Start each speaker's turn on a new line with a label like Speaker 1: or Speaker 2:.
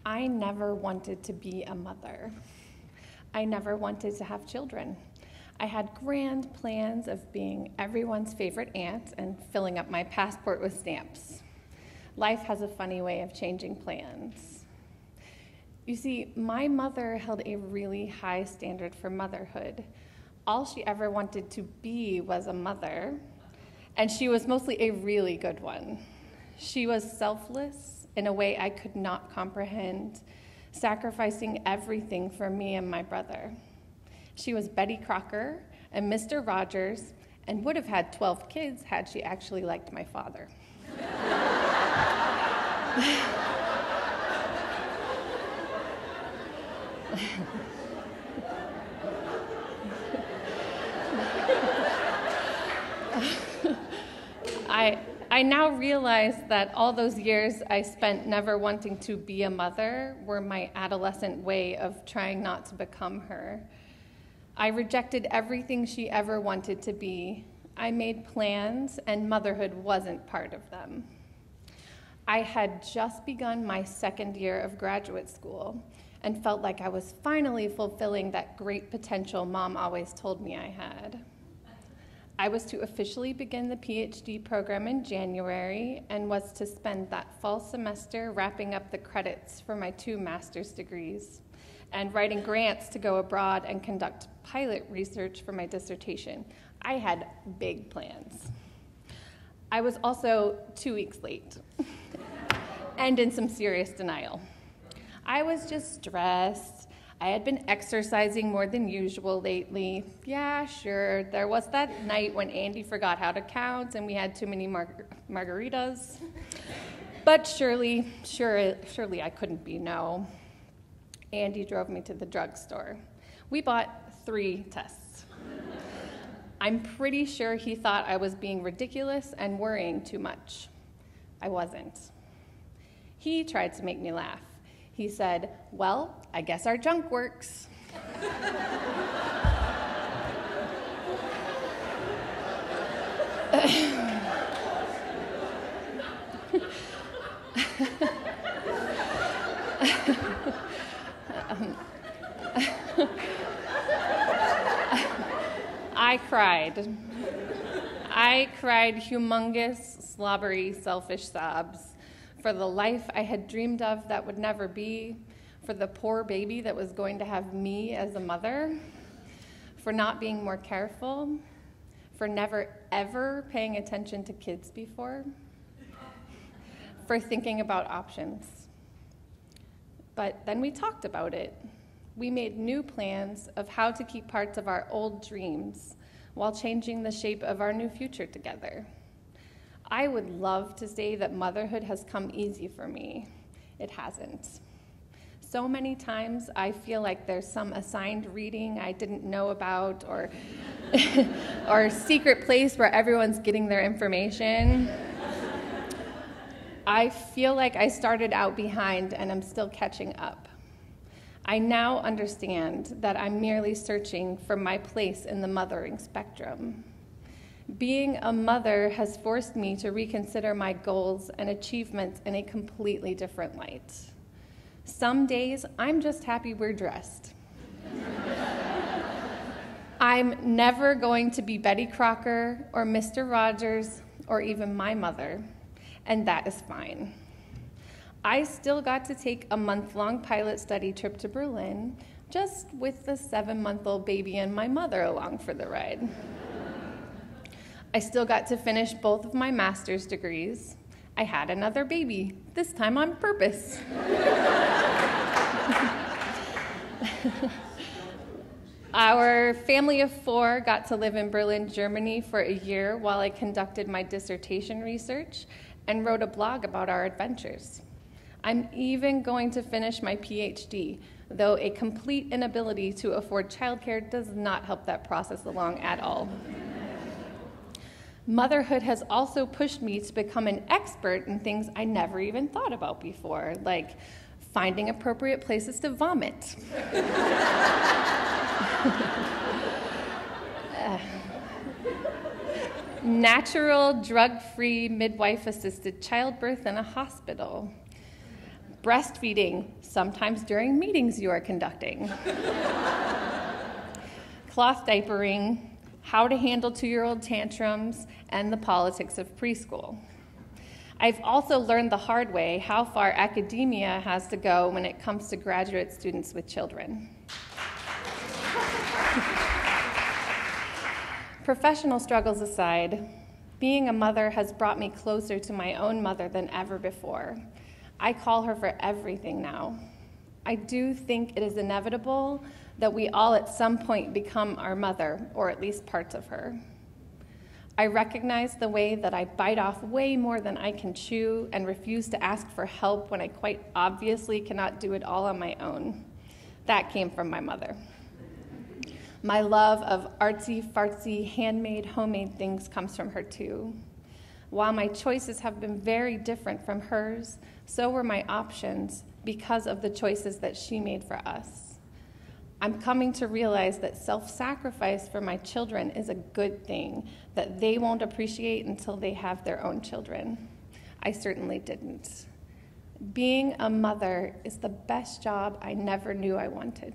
Speaker 1: I never wanted to be a mother. I never wanted to have children. I had grand plans of being everyone's favorite aunt and filling up my passport with stamps. Life has a funny way of changing plans. You see, my mother held a really high standard for motherhood. All she ever wanted to be was a mother, and she was mostly a really good one. She was selfless in a way I could not comprehend, sacrificing everything for me and my brother. She was Betty Crocker and Mr. Rogers, and would have had 12 kids had she actually liked my father. I now realize that all those years I spent never wanting to be a mother were my adolescent way of trying not to become her. I rejected everything she ever wanted to be. I made plans, and motherhood wasn't part of them. I had just begun my second year of graduate school and felt like I was finally fulfilling that great potential Mom always told me I had. I was to officially begin the PhD program in January and was to spend that fall semester wrapping up the credits for my 2 master's degrees and writing grants to go abroad and conduct pilot research for my dissertation. I had big plans. I was also 2 weeks late and in some serious denial. I was just stressed. I had been exercising more than usual lately. Yeah, sure, there was that night when Andy forgot how to count and we had too many margaritas. But surely I couldn't be no. Andy drove me to the drugstore. We bought 3 tests. I'm pretty sure he thought I was being ridiculous and worrying too much. I wasn't. He tried to make me laugh. He said, "Well, I guess our junk works." I cried. I cried humongous, slobbery, selfish sobs for the life I had dreamed of that would never be, for the poor baby that was going to have me as a mother, for not being more careful, for never ever paying attention to kids before, for thinking about options. But then we talked about it. We made new plans of how to keep parts of our old dreams while changing the shape of our new future together. I would love to say that motherhood has come easy for me. It hasn't. So many times I feel like there's some assigned reading I didn't know about or or secret place where everyone's getting their information. I feel like I started out behind and I'm still catching up. I now understand that I'm merely searching for my place in the mothering spectrum. Being a mother has forced me to reconsider my goals and achievements in a completely different light. Some days, I'm just happy we're dressed. I'm never going to be Betty Crocker or Mr. Rogers or even my mother, and that is fine. I still got to take a month-long pilot study trip to Berlin, just with the 7-month-old baby and my mother along for the ride. I still got to finish both of my master's degrees. I had another baby, this time on purpose. Our family of 4 got to live in Berlin, Germany for a year while I conducted my dissertation research and wrote a blog about our adventures. I'm even going to finish my PhD, though a complete inability to afford childcare does not help that process along at all. Motherhood has also pushed me to become an expert in things I never even thought about before, like finding appropriate places to vomit. Natural, drug-free, midwife-assisted childbirth in a hospital. breastfeeding, sometimes during meetings you are conducting, cloth diapering, how to handle 2-year-old tantrums, and the politics of preschool. I've also learned the hard way how far academia has to go when it comes to graduate students with children. Professional struggles aside, being a mother has brought me closer to my own mother than ever before. I call her for everything now. I do think it is inevitable that we all at some point become our mother, or at least parts of her. I recognize the way that I bite off way more than I can chew and refuse to ask for help when I quite obviously cannot do it all on my own. That came from my mother. My love of artsy-fartsy, handmade, homemade things comes from her too. While my choices have been very different from hers, so were my options because of the choices that she made for us. I'm coming to realize that self-sacrifice for my children is a good thing that they won't appreciate until they have their own children. I certainly didn't. Being a mother is the best job I never knew I wanted.